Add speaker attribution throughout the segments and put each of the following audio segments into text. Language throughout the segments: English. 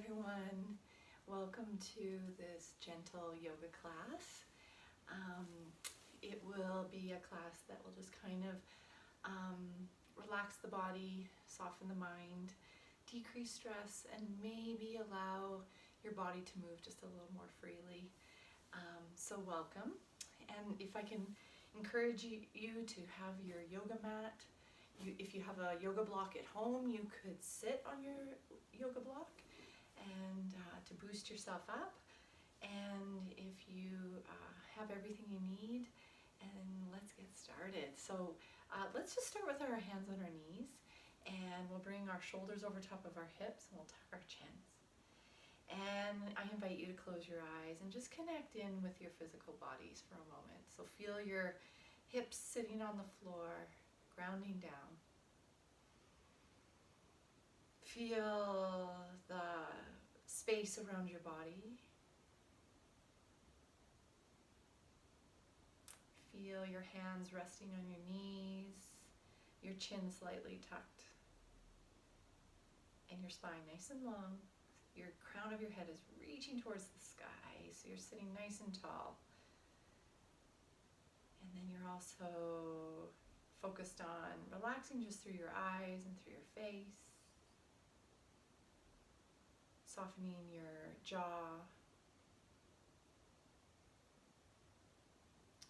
Speaker 1: everyone. Welcome to this gentle yoga class. It will be a class that will just kind of relax the body, soften the mind, decrease stress, and maybe allow your body to move just a little more freely. So welcome. And if I can encourage you to have your yoga mat. If you have a yoga block at home, you could sit on your yoga block and to boost yourself up. And if you have everything you need, and let's get started. So let's just start with our hands on our knees, and we'll bring our shoulders over top of our hips, and we'll tuck our chins. And I invite you to close your eyes and just connect in with your physical bodies for a moment. So feel your hips sitting on the floor, grounding down. Feel the space around your body. Feel your hands resting on your knees, your chin slightly tucked, and your spine nice and long. Your crown of your head is reaching towards the sky, so you're sitting nice and tall. And then you're also focused on relaxing just through your eyes and through your face, softening your jaw,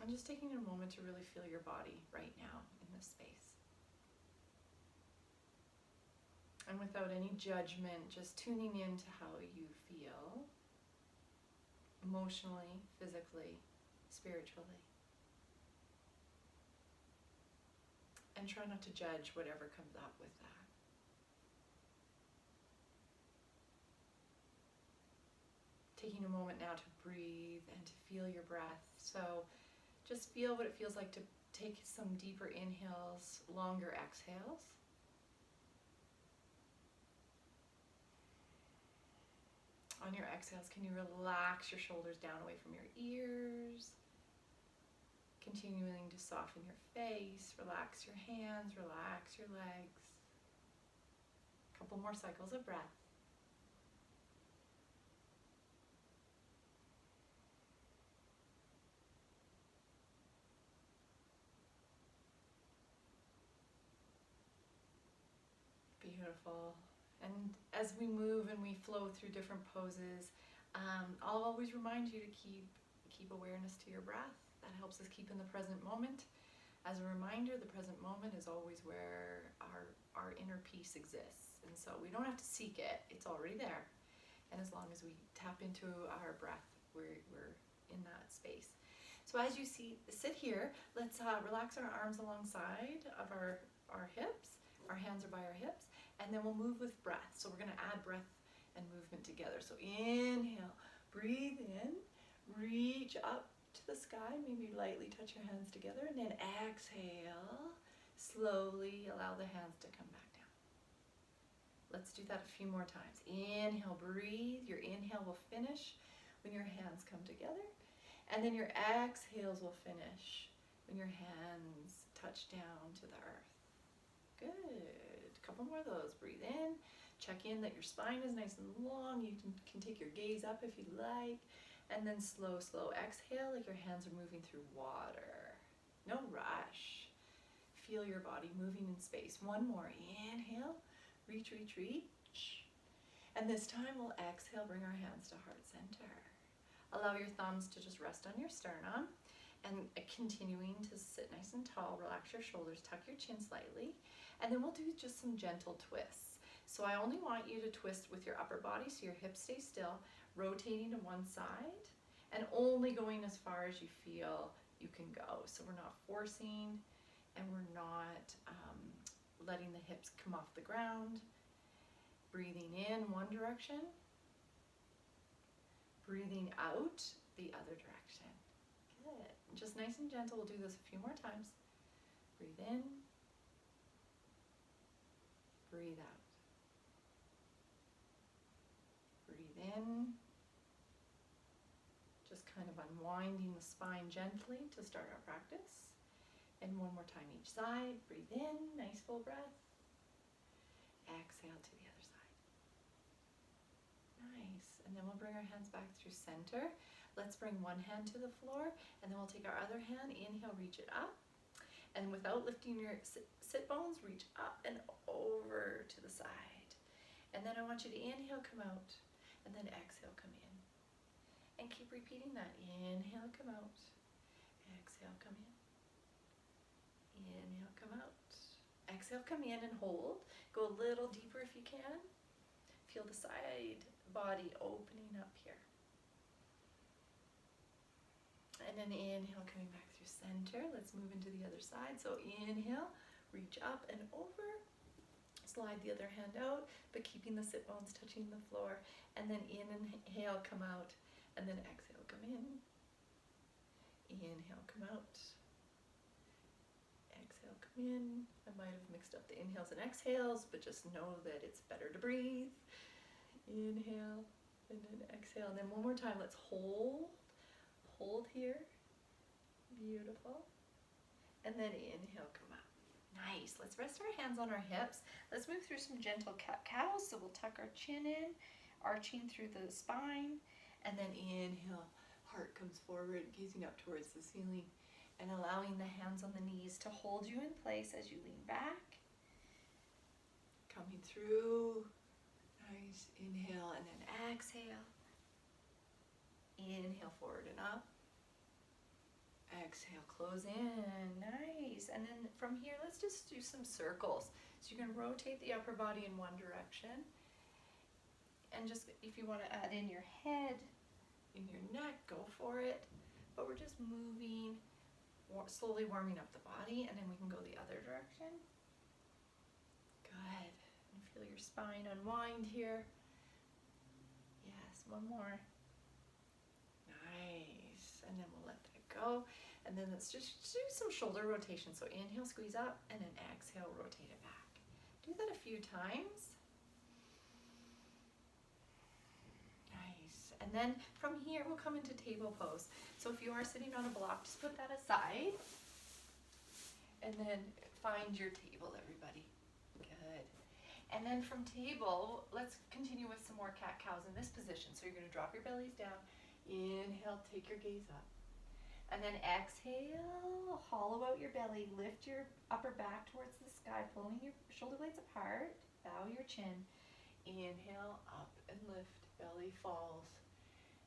Speaker 1: and just taking a moment to really feel your body right now in this space. And without any judgment, just tuning into how you feel emotionally, physically, spiritually. And try not to judge whatever comes up with that. Taking a moment now to breathe and to feel your breath. So just feel what it feels like to take some deeper inhales, longer exhales. On your exhales, can you relax your shoulders down away from your ears? Continuing to soften your face, relax your hands, relax your legs. A couple more cycles of breath. Beautiful. And as we move and we flow through different poses, I'll always remind you to keep awareness to your breath. That helps us keep in the present moment. As a reminder, the present moment is always where our inner peace exists. And so we don't have to seek it, it's already there. And as long as we tap into our breath, we're in that space. So as you sit here, let's relax our arms alongside of our hips. Our hands are by our hips, and then we'll move with breath. So we're going to add breath and movement together. So inhale, breathe in, reach up to the sky, maybe lightly touch your hands together, and then exhale, slowly allow the hands to come back down. Let's do that a few more times. Inhale, breathe. Your inhale will finish when your hands come together, and then your exhales will finish when your hands touch down to the earth. Good. A couple more of those. Breathe in. Check in that your spine is nice and long. You can take your gaze up if you'd like. And then slow exhale like your hands are moving through water. No rush. Feel your body moving in space. One more. Inhale. Reach. And this time we'll exhale. Bring our hands to heart center. Allow your thumbs to just rest on your sternum. And continuing to sit nice and tall, relax your shoulders, tuck your chin slightly, and then we'll do just some gentle twists. So I only want you to twist with your upper body so your hips stay still, rotating to one side, and only going as far as you feel you can go. So we're not forcing, and we're not letting the hips come off the ground. Breathing in one direction, breathing out the other direction. Good. Just nice and gentle. We'll do this a few more times. Breathe in. Breathe out. Breathe in. Just kind of unwinding the spine gently to start our practice. And one more time each side. Breathe in. Nice full breath. Exhale to the other side. Nice. And then we'll bring our hands back through center. Let's bring one hand to the floor, and then we'll take our other hand, inhale, reach it up. And without lifting your sit bones, reach up and over to the side. And then I want you to inhale, come out, and then exhale, come in. And keep repeating that. Inhale, come out. Exhale, come in. Inhale, come out. Exhale, come in and hold. Go a little deeper if you can. Feel the side body opening up here. And then inhale, coming back through center. Let's move into the other side. So inhale, reach up and over. Slide the other hand out, but keeping the sit bones touching the floor. And then inhale, come out. And then exhale, come in. Inhale, come out. Exhale, come in. I might have mixed up the inhales and exhales, but just know that it's better to breathe. Inhale, and then exhale. And then one more time, let's hold. Hold here. Beautiful. And then inhale, come up. Nice. Let's rest our hands on our hips. Let's move through some gentle cat-cows. So we'll tuck our chin in, arching through the spine. And then inhale, heart comes forward, gazing up towards the ceiling. And allowing the hands on the knees to hold you in place as you lean back. Coming through. Nice. Inhale and then exhale. Inhale, forward and up. Exhale, close in. Nice. And then from here, let's just do some circles. So you're going to rotate the upper body in one direction. And just, if you want to add in your head, in your neck, go for it. But we're just moving, slowly warming up the body, and then we can go the other direction. Good. And feel your spine unwind here. Yes, one more. Nice. And then we'll let that go. And then let's just do some shoulder rotation. So inhale, squeeze up, and then exhale, rotate it back. Do that a few times. Nice. And then from here, we'll come into table pose. So if you are sitting on a block, just put that aside. And then find your table, everybody. Good. And then from table, let's continue with some more cat-cows in this position. So you're going to drop your bellies down. Inhale, take your gaze up. And then exhale, hollow out your belly, lift your upper back towards the sky, pulling your shoulder blades apart, bow your chin. Inhale, up and lift, belly falls.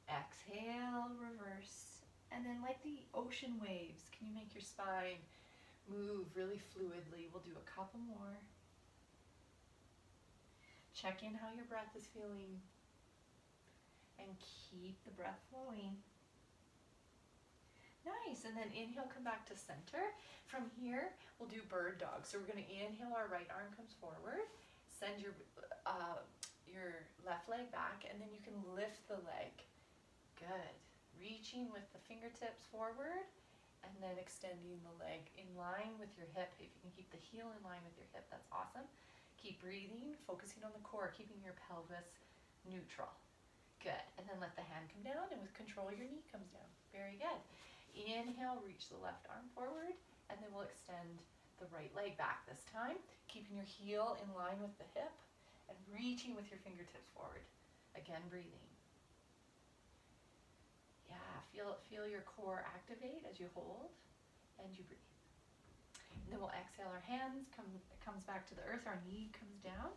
Speaker 1: Exhale, reverse. And then like the ocean waves, can you make your spine move really fluidly? We'll do a couple more. Check in how your breath is feeling. And keep the breath flowing. Nice, and then inhale, come back to center. From here, we'll do bird dog. So we're going to inhale, our right arm comes forward. Send your left leg back, and then you can lift the leg. Good. Reaching with the fingertips forward, and then extending the leg in line with your hip. If you can keep the heel in line with your hip, that's awesome. Keep breathing, focusing on the core, keeping your pelvis neutral. Good. And then let the hand come down, and with control, your knee comes down. Very good. Inhale, reach the left arm forward, and then we'll extend the right leg back this time, keeping your heel in line with the hip, and reaching with your fingertips forward. Again, breathing. Yeah, feel your core activate as you hold, and you breathe. And then we'll exhale, our hands comes back to the earth, our knee comes down,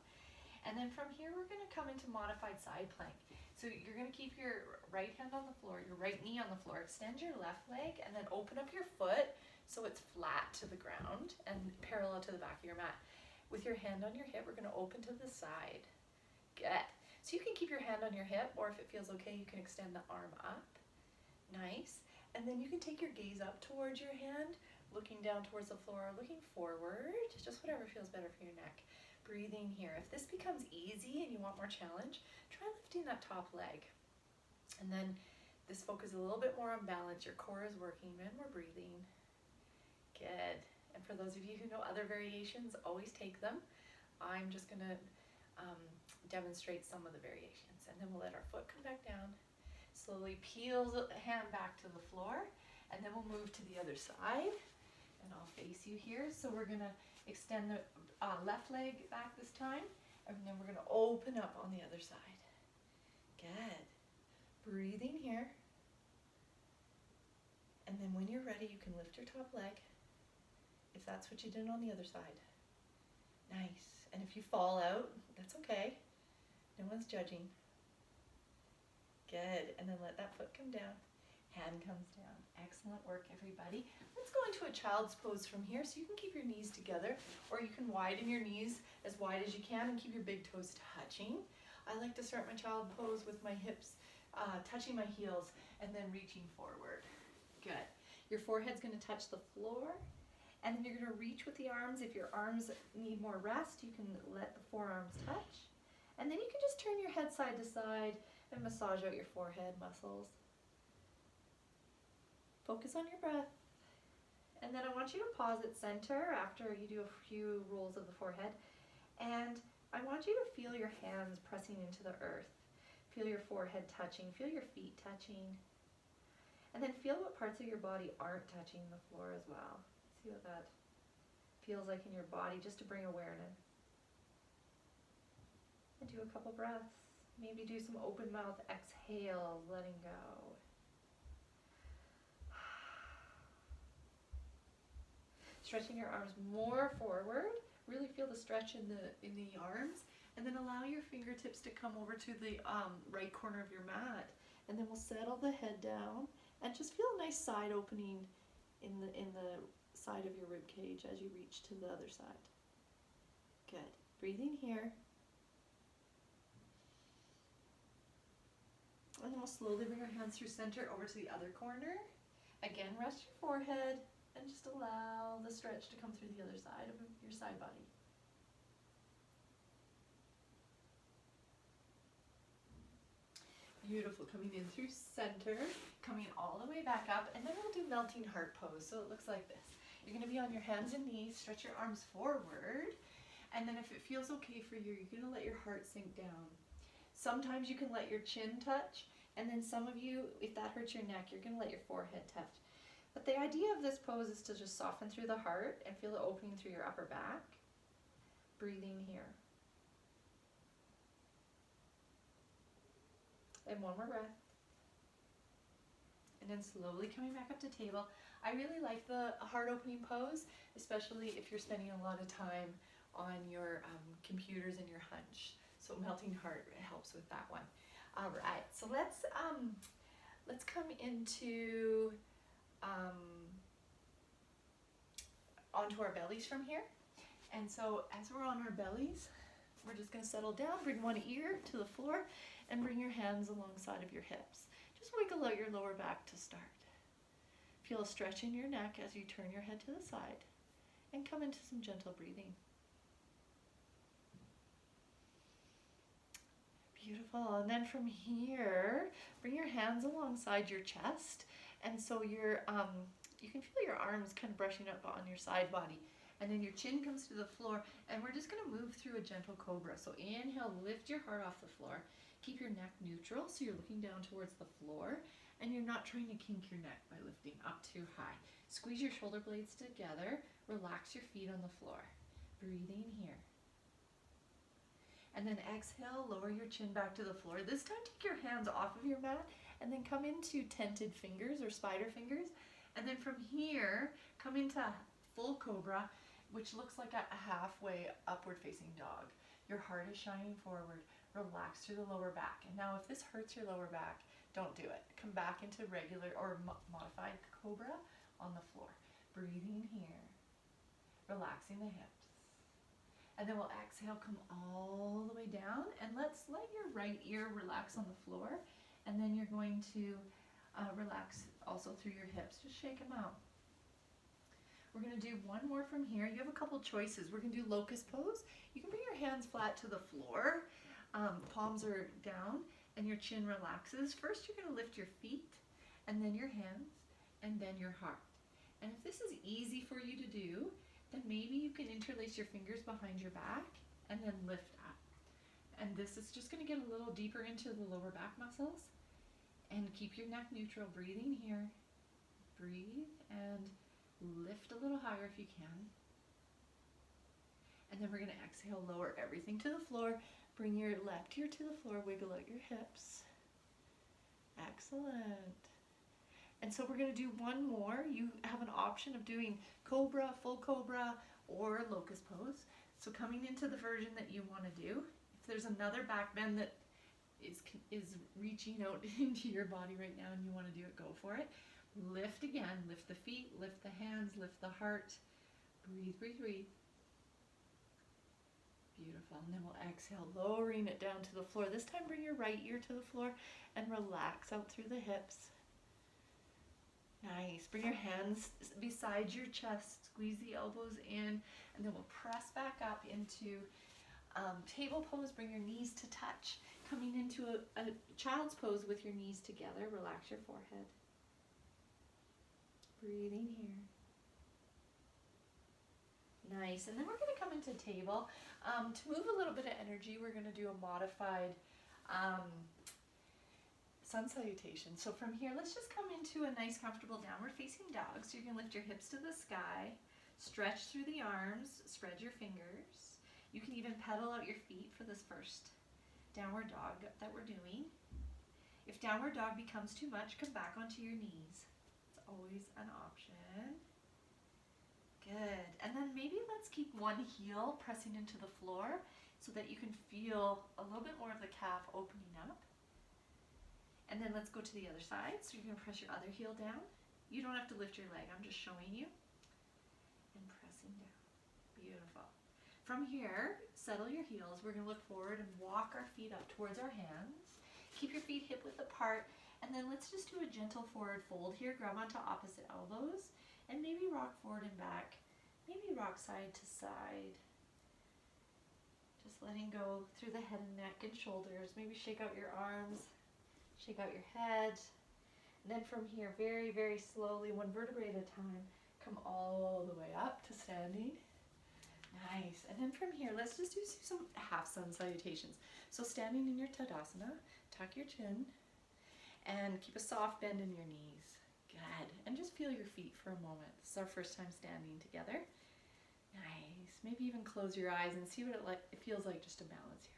Speaker 1: and then from here, we're gonna come into modified side plank. So you're going to keep your right hand on the floor, your right knee on the floor, extend your left leg, and then open up your foot so it's flat to the ground and parallel to the back of your mat. With your hand on your hip, we're going to open to the side. Good. So you can keep your hand on your hip, or if it feels okay, you can extend the arm up. Nice. And then you can take your gaze up towards your hand, looking down towards the floor, looking forward, just whatever feels better for your neck. Breathing here. If this becomes easy and you want more challenge, try lifting that top leg. And then this focus a little bit more on balance. Your core is working and we're breathing. Good. And for those of you who know other variations, always take them. I'm just going to demonstrate some of the variations. And then we'll let our foot come back down. Slowly peel the hand back to the floor. And then we'll move to the other side. And I'll face you here. So we're going to extend the left leg back this time, and then we're going to open up on the other side. Good. Breathing here. And then when you're ready, you can lift your top leg, if that's what you did on the other side. Nice. And if you fall out, that's okay. No one's judging. Good. And then let that foot come down. Hand comes down. Excellent work, everybody. Let's go into a child's pose from here, so you can keep your knees together, or you can widen your knees as wide as you can and keep your big toes touching. I like to start my child pose with my hips touching my heels and then reaching forward. Good. Your forehead's going to touch the floor, and then you're going to reach with the arms. If your arms need more rest, you can let the forearms touch. And then you can just turn your head side to side and massage out your forehead muscles. Focus on your breath. And then I want you to pause at center after you do a few rolls of the forehead. And I want you to feel your hands pressing into the earth. Feel your forehead touching. Feel your feet touching. And then feel what parts of your body aren't touching the floor as well. See what that feels like in your body, just to bring awareness. And do a couple breaths. Maybe do some open mouth exhales, letting go. Stretching your arms more forward. Really feel the stretch in the arms. And then allow your fingertips to come over to the right corner of your mat. And then we'll settle the head down and just feel a nice side opening in the side of your rib cage as you reach to the other side. Good. Breathing here. And then we'll slowly bring our hands through center over to the other corner. Again, rest your forehead and just allow the stretch to come through the other side of your side body. Beautiful. Coming in through center, coming all the way back up, and then we'll do melting heart pose. So it looks like this. You're going to be on your hands and knees, stretch your arms forward, and then if it feels okay for you, you're going to let your heart sink down. Sometimes you can let your chin touch, and then some of you, if that hurts your neck, you're going to let your forehead touch. But the idea of this pose is to just soften through the heart and feel the opening through your upper back. Breathing here. And one more breath. And then slowly coming back up to table. I really like the heart opening pose, especially if you're spending a lot of time on your computers and your hunch. So melting heart helps with that one. All right, so let's come into onto our bellies from here. And so as we're on our bellies, we're just going to settle down, bring one ear to the floor, and bring your hands alongside of your hips. Just wiggle out your lower back to start. Feel a stretch in your neck as you turn your head to the side, and come into some gentle breathing. Beautiful. And then from here, bring your hands alongside your chest, and so you can feel your arms kind of brushing up on your side body. And then your chin comes to the floor, and we're just going to move through a gentle cobra. So inhale, lift your heart off the floor. Keep your neck neutral, so you're looking down towards the floor, and you're not trying to kink your neck by lifting up too high. Squeeze your shoulder blades together. Relax your feet on the floor. Breathing here. And then exhale, lower your chin back to the floor. This time, take your hands off of your mat, and then come into tented fingers or spider fingers. And then from here, come into full cobra, which looks like a halfway upward facing dog. Your heart is shining forward. Relax through the lower back. And now if this hurts your lower back, don't do it. Come back into regular or modified cobra on the floor. Breathing here. Relaxing the hips. And then we'll exhale, come all the way down. And let's let your right ear relax on the floor. And then you're going to relax also through your hips. Just shake them out. We're going to do one more from here. You have a couple choices. We're going to do locust pose. You can bring your hands flat to the floor. Palms are down and your chin relaxes. First, you're going to lift your feet and then your hands and then your heart. And if this is easy for you to do, then maybe you can interlace your fingers behind your back and then lift up. And this is just going to get a little deeper into the lower back muscles. And keep your neck neutral. Breathing here. Breathe and lift a little higher if you can. And then we're going to exhale, lower everything to the floor. Bring your left ear to the floor, wiggle out your hips. Excellent. And so we're going to do one more. You have an option of doing cobra, full cobra, or locust pose. So coming into the version that you want to do, if there's another back bend that is reaching out into your body right now and you want to do it, go for it. Lift again, lift the feet, lift the hands, lift the heart. Breathe, breathe, breathe. Beautiful. And then we'll exhale, lowering it down to the floor. This time bring your right ear to the floor and relax out through the hips. Nice. Bring your hands beside your chest, squeeze the elbows in, and then we'll press back up into table pose. Bring your knees to touch. Coming into a child's pose with your knees together. Relax your forehead. Breathing here. Nice. And then we're going to come into table. To move a little bit of energy, we're going to do a modified sun salutation. So from here, let's just come into a nice comfortable downward facing dog. So you're going to lift your hips to the sky, stretch through the arms, spread your fingers. You can even pedal out your feet for this first downward dog that we're doing. If downward dog becomes too much, come back onto your knees. It's always an option. Good. And then maybe let's keep one heel pressing into the floor so that you can feel a little bit more of the calf opening up. And then let's go to the other side. So you're going to press your other heel down. You don't have to lift your leg. I'm just showing you. And pressing down. Beautiful. From here, settle your heels. We're going to look forward and walk our feet up towards our hands. Keep your feet hip width apart. And then let's just do a gentle forward fold here. Grab onto opposite elbows. And maybe rock forward and back. Maybe rock side to side. Just letting go through the head and neck and shoulders. Maybe shake out your arms. Shake out your head. And then from here, very, very slowly, one vertebrae at a time, come all the way up to standing. Nice. And then from here, let's just do some half sun salutations. So standing in your Tadasana, tuck your chin, and keep a soft bend in your knees. Good. And just feel your feet for a moment. This is our first time standing together. Nice. Maybe even close your eyes and see what it feels like just to balance here.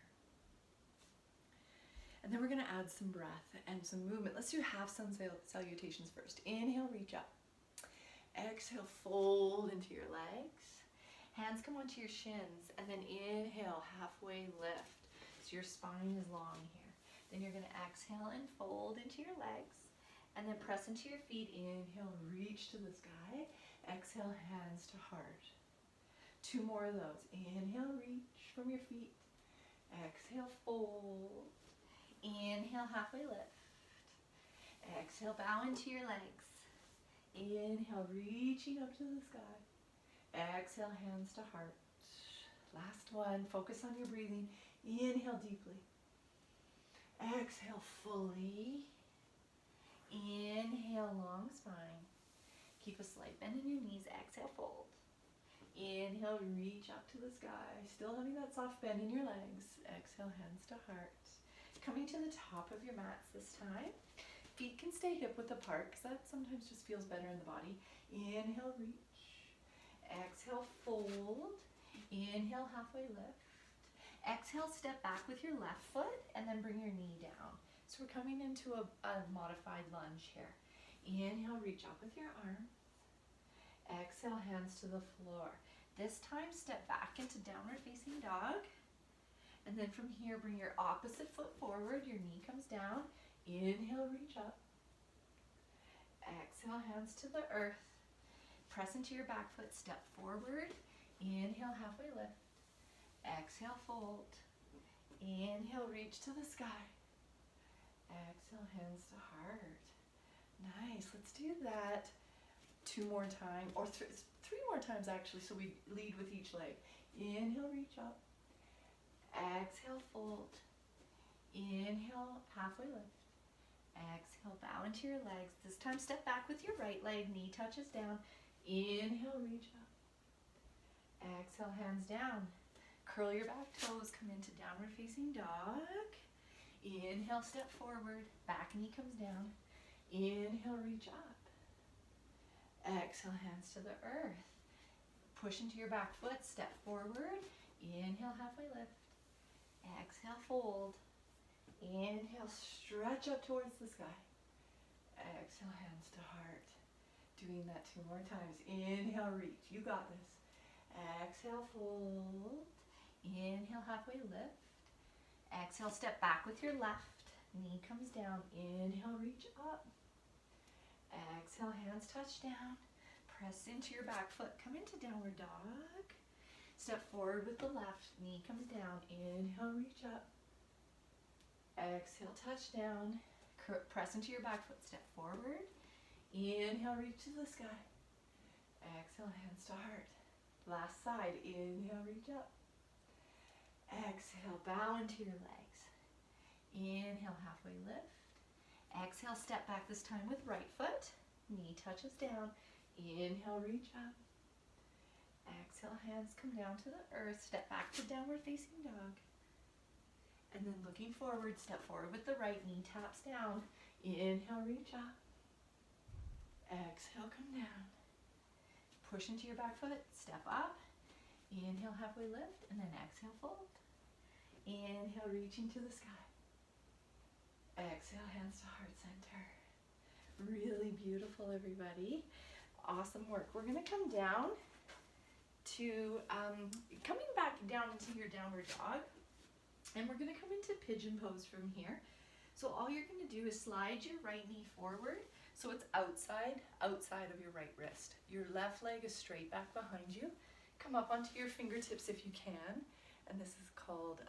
Speaker 1: And then we're going to add some breath and some movement. Let's do half sun salutations first. Inhale, reach up. Exhale, fold into your legs. Hands come onto your shins. And then inhale, halfway lift. So your spine is long here. Then you're going to exhale and fold into your legs. And then press into your feet. Inhale, reach to the sky. Exhale, hands to heart. 2 more of those. Inhale, reach from your feet. Exhale, fold. Inhale, halfway lift. Exhale, bow into your legs. Inhale, reaching up to the sky. Exhale, hands to heart. Last one, focus on your breathing. Inhale deeply. Exhale fully. Inhale, long spine. Keep a slight bend in your knees. Exhale, fold. Inhale, reach up to the sky. Still having that soft bend in your legs. Exhale, hands to heart. Coming to the top of your mats this time. Feet can stay hip width apart because that sometimes just feels better in the body. Inhale, reach. Exhale, fold. Inhale, halfway lift. Exhale, step back with your left foot and then bring your knee down. So we're coming into a modified lunge here. Inhale, reach up with your arms. Exhale, hands to the floor. This time, step back into downward facing dog. And then from here, bring your opposite foot forward. Your knee comes down. Inhale, reach up. Exhale, hands to the earth. Press into your back foot, step forward. Inhale, halfway lift. Exhale, fold. Inhale, reach to the sky. Exhale, hands to heart. Nice. Let's do that 2 more times, or 3 more times actually, so we lead with each leg. Inhale, reach up. Exhale, fold. Inhale, halfway lift. Exhale, bow into your legs. This time step back with your right leg, knee touches down. Inhale, reach up. Exhale, hands down. Curl your back toes, come into downward facing dog. Inhale, step forward, back knee comes down. Inhale, reach up. Exhale, hands to the earth. Push into your back foot, step forward. Inhale, halfway lift. Exhale, fold. Inhale, stretch up towards the sky. Exhale, hands to heart. Doing that 2 more times. Inhale, reach. You got this. Exhale, fold. Inhale, halfway lift. Exhale, step back with your left. Knee comes down. Inhale, reach up. Exhale, hands touch down. Press into your back foot. Come into downward dog. Step forward with the left. Knee comes down. Inhale, reach up. Exhale, touch down. Press into your back foot. Step forward. Inhale, reach to the sky. Exhale, hands to heart. Last side. Inhale, reach up. Exhale, bow into your legs. Inhale, halfway lift. Exhale, step back this time with right foot. Knee touches down. Inhale, reach up. Exhale, hands come down to the earth. Step back to downward facing dog. And then looking forward, step forward with the right. Knee taps down. Inhale, reach up. Exhale, come down. Push into your back foot. Step up. Inhale, halfway lift. And then exhale, fold. Inhale, reach into the sky. Exhale, hands to heart center. Really beautiful, everybody. Awesome work. We're going to come down to, coming back down into your downward dog. And we're going to come into pigeon pose from here. So all you're going to do is slide your right knee forward so it's outside of your right wrist. Your left leg is straight back behind you. Come up onto your fingertips if you can. And this is called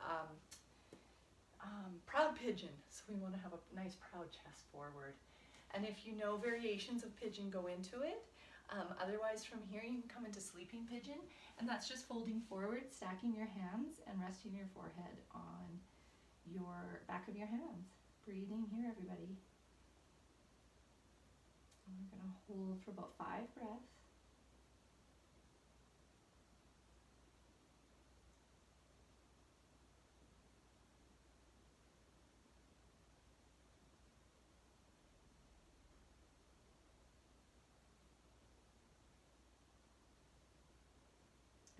Speaker 1: proud pigeon. So we want to have a nice proud chest forward. And if you know variations of pigeon, go into it. Otherwise, from here, you can come into sleeping pigeon, and that's just folding forward, stacking your hands, and resting your forehead on your back of your hands. Breathing here, everybody. And we're going to hold for about 5 breaths.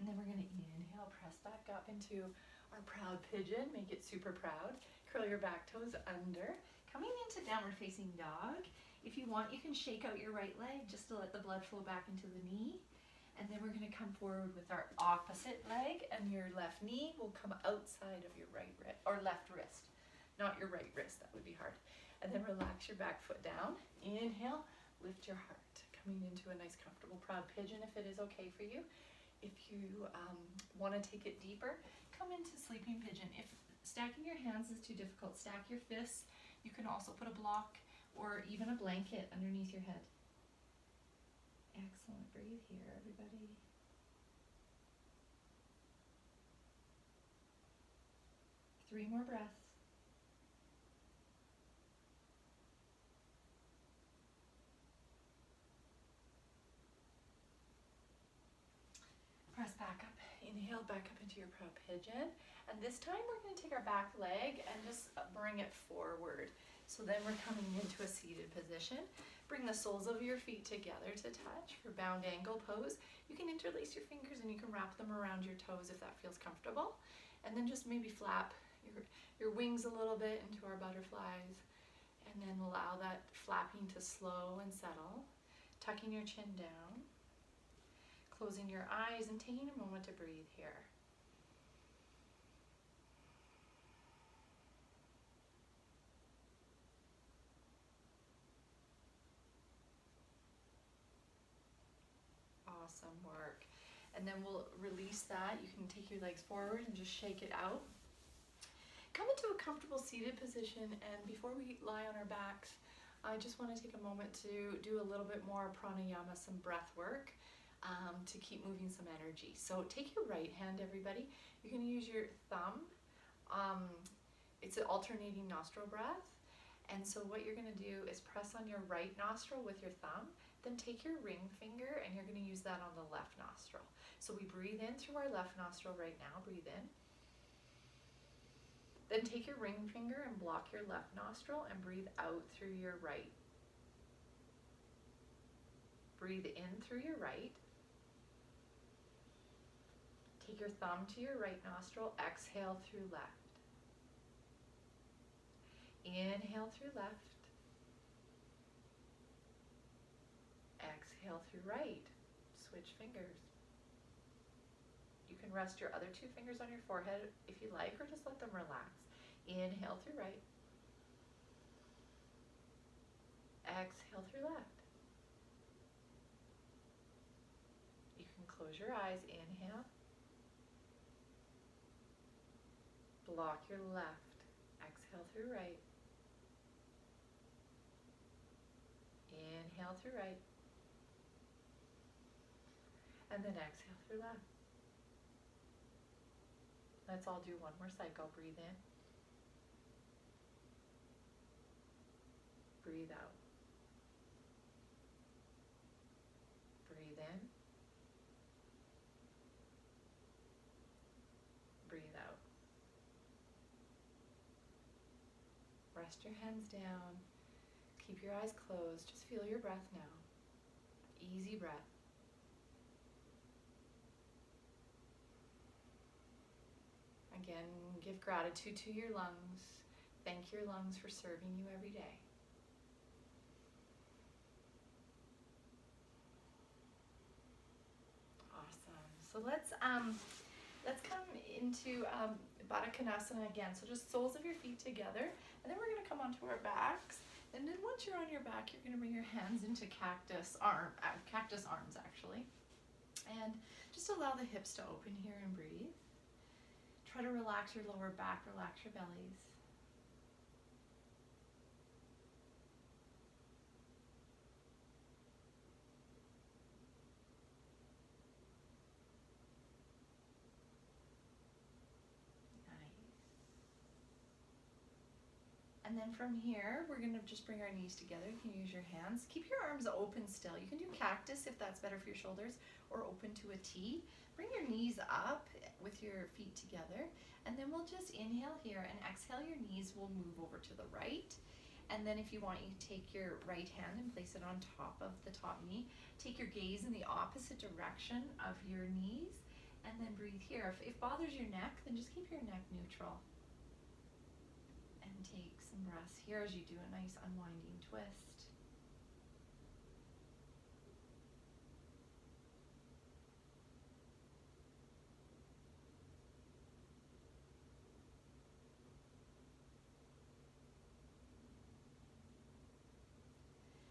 Speaker 1: And then we're going to inhale, press back up into our proud pigeon. Make it super proud. Curl your back toes under. Coming into downward facing dog. If you want, you can shake out your right leg just to let the blood flow back into the knee. And then we're going to come forward with our opposite leg, and your left knee will come outside of your right wrist, or left wrist. Not your right wrist, that would be hard. And then relax your back foot down. Inhale, lift your heart. Coming into a nice comfortable proud pigeon if it is okay for you. If you want to take it deeper, come into sleeping pigeon. If stacking your hands is too difficult, stack your fists. You can also put a block or even a blanket underneath your head. Excellent. Breathe here, everybody. Three more breaths. Press back up. Inhale back up into your proud pigeon. And this time we're going to take our back leg and just bring it forward. So then we're coming into a seated position. Bring the soles of your feet together to touch for bound angle pose. You can interlace your fingers and you can wrap them around your toes if that feels comfortable. And then just maybe flap your wings a little bit into our butterflies. And then allow that flapping to slow and settle. Tucking your chin down. Closing your eyes and taking a moment to breathe here. Awesome work. And then we'll release that. You can take your legs forward and just shake it out. Come into a comfortable seated position, and before we lie on our backs, I just want to take a moment to do a little bit more pranayama, some breath work. To keep moving some energy. So take your right hand, everybody. You're going to use your thumb. It's an alternating nostril breath. And so what you're going to do is press on your right nostril with your thumb. Then take your ring finger and you're going to use that on the left nostril. So we breathe in through our left nostril right now. Breathe in. Then take your ring finger and block your left nostril and breathe out through your right. Breathe in through your right. Take your thumb to your right nostril, exhale through left. Inhale through left. Exhale through right. Switch fingers. You can rest your other two fingers on your forehead if you like, or just let them relax. Inhale through right. Exhale through left. You can close your eyes. Inhale. Block your left. Exhale through right. Inhale through right. And then exhale through left. Let's all do one more cycle. Breathe in. Breathe out. Breathe in. Breathe out. Rest your hands down. Keep your eyes closed. Just feel your breath now. Easy breath. Again, give gratitude to your lungs. Thank your lungs for serving you every day. Awesome. So let's come into Baddha Konasana again. So just soles of your feet together, and then we're going to come onto our backs. And then once you're on your back, you're going to bring your hands into cactus arms actually. And just allow the hips to open here and breathe. Try to relax your lower back, relax your bellies. And then from here, we're going to just bring our knees together. You can use your hands. Keep your arms open still. You can do cactus if that's better for your shoulders, or open to a T. Bring your knees up with your feet together. And then we'll just inhale here and exhale. Your knees will move over to the right. And then if you want, you take your right hand and place it on top of the top knee. Take your gaze in the opposite direction of your knees. And then breathe here. If it bothers your neck, then just keep your neck neutral. And take some breaths here as you do a nice unwinding twist.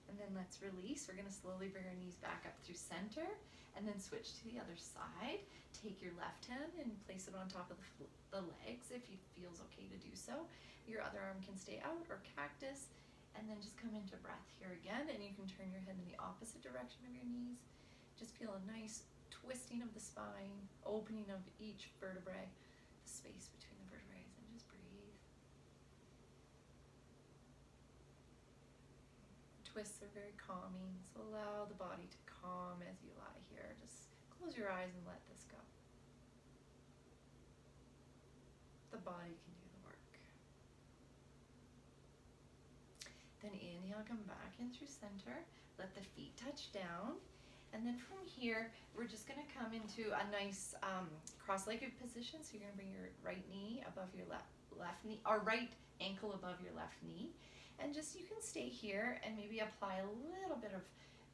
Speaker 1: And then let's release. We're going to slowly bring our knees back up through center, and then switch to the other side. Take your left hand and place it on top of the legs if it feels okay to do so. Your other arm can stay out, or cactus, and then just come into breath here again, and you can turn your head in the opposite direction of your knees. Just feel a nice twisting of the spine, opening of each vertebrae, the space between the vertebrae, and just breathe. Twists are very calming, so allow the body to calm as you lie here. Just close your eyes and let this go. The body can do the work. Then inhale, come back in through center. Let the feet touch down. And then from here, we're just going to come into a nice cross-legged position. So you're going to bring your right knee above your left knee, or right ankle above your left knee. And just, you can stay here and maybe apply a little bit of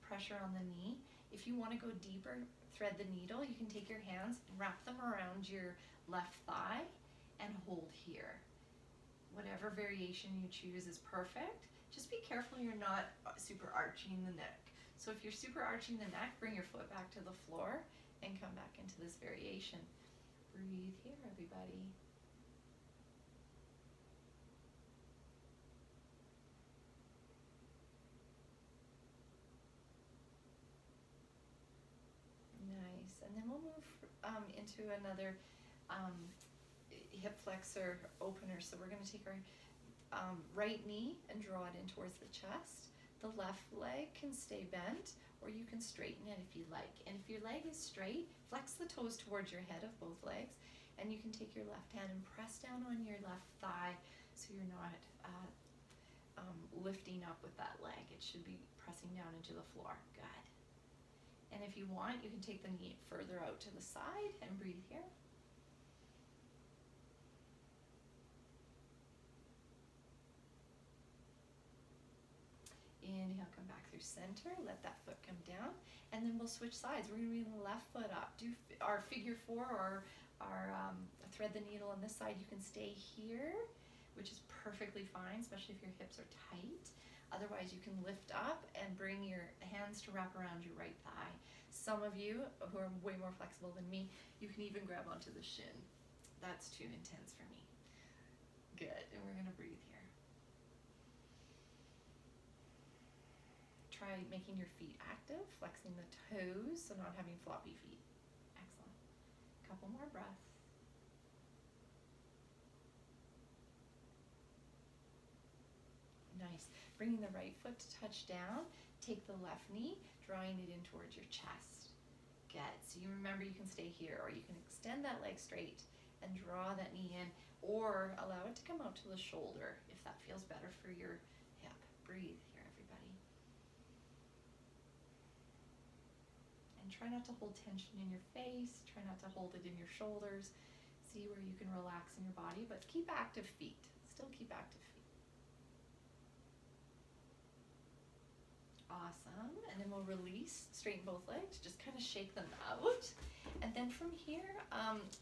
Speaker 1: pressure on the knee. If you want to go deeper, thread the needle. You can take your hands and wrap them around your left thigh and hold here. Whatever variation you choose is perfect. Just be careful you're not super arching the neck. So if you're super arching the neck, bring your foot back to the floor and come back into this variation. Breathe here, everybody. Nice. And then we'll move into another hip flexor opener. So we're going to take our right knee and draw it in towards the chest. The left leg can stay bent, or you can straighten it if you like. And if your leg is straight, flex the toes towards your head of both legs, and you can take your left hand and press down on your left thigh so you're not lifting up with that leg. It should be pressing down into the floor. Good. And if you want, you can take the knee further out to the side and breathe here. Inhale, come back through through center, let that foot come down, and then we'll switch sides. We're gonna bring the left foot up. Do our figure four or our thread the needle on this side. You can stay here, which is perfectly fine, especially if your hips are tight. Otherwise, you can lift up and bring your hands to wrap around your right thigh. Some of you who are way more flexible than me, you can even grab onto the shin. That's too intense for me. Good, and we're gonna breathe here. Try making your feet active, flexing the toes, so not having floppy feet. Excellent. Couple more breaths. Nice. Bringing the right foot to touch down, take the left knee, drawing it in towards your chest. Good. So you remember you can stay here, or you can extend that leg straight and draw that knee in, or allow it to come out to the shoulder if that feels better for your hip. Breathe here, everybody. And try not to hold tension in your face, try not to hold it in your shoulders. See where you can relax in your body, but keep active feet. Still keep active feet. Awesome, and then we'll release, straighten both legs, just kind of shake them out. And then from here,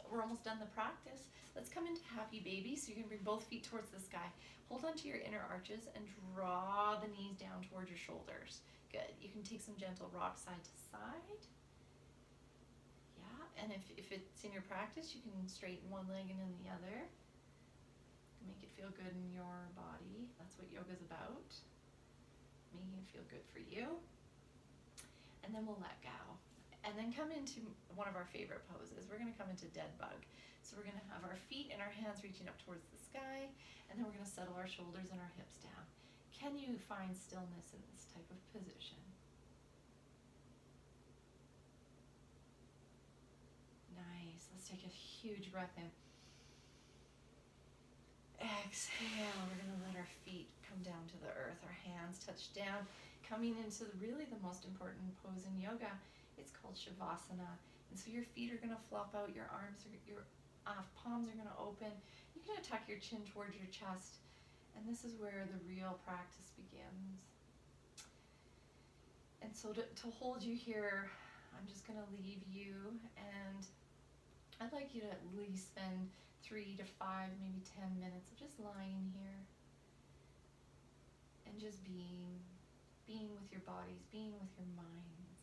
Speaker 1: we're almost done the practice. Let's come into happy baby. So you can bring both feet towards the sky. Hold onto your inner arches and draw the knees down towards your shoulders. Good, you can take some gentle rock side to side. Yeah, and if it's in your practice, you can straighten one leg and then the other. Make it feel good in your body. That's what yoga's about. Making it feel good for you. And then we'll let go. And then come into one of our favorite poses. We're gonna come into dead bug. So we're gonna have our feet and our hands reaching up towards the sky, and then we're gonna settle our shoulders and our hips down. Can you find stillness in this type of position? Nice. Let's take a huge breath in. Exhale. We're gonna let our feet come down to the earth, our hands touch down, coming into really the most important pose in yoga. It's called Shavasana. And so your feet are gonna flop out, your arms, your palms are gonna open. You're gonna tuck your chin towards your chest. And this is where the real practice begins. And so to hold you here, I'm just gonna leave you, and I'd like you to at least spend 3 to 5, maybe 10 minutes of just lying here and just being with your bodies, being with your minds.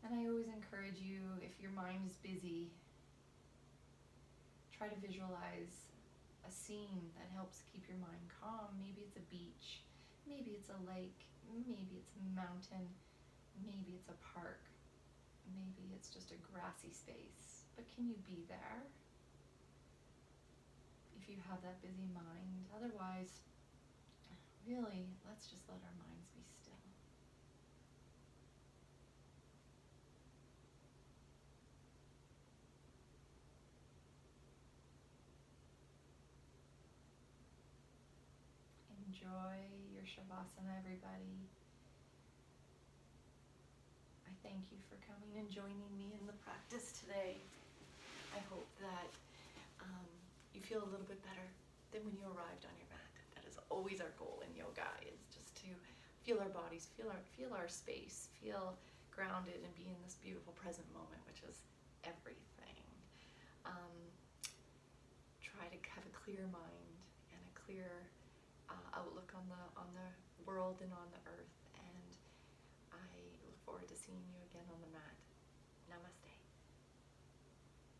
Speaker 1: And I always encourage you, if your mind is busy, try to visualize a scene that helps keep your mind calm. Maybe it's a beach, maybe it's a lake, maybe it's a mountain, maybe it's a park, maybe it's just a grassy space. But can you be there if you have that busy mind? Otherwise, really, let's just let our minds be still. Enjoy your Shavasana, everybody. I thank you for coming and joining me in the practice today. I hope that you feel a little bit better than when you arrived on your mat. That is always our goal in yoga, is just to feel our bodies, feel our space, feel grounded and be in this beautiful present moment, which is everything. Try to have a clear mind and a clear outlook on the world and on the earth. And I look forward to seeing you again on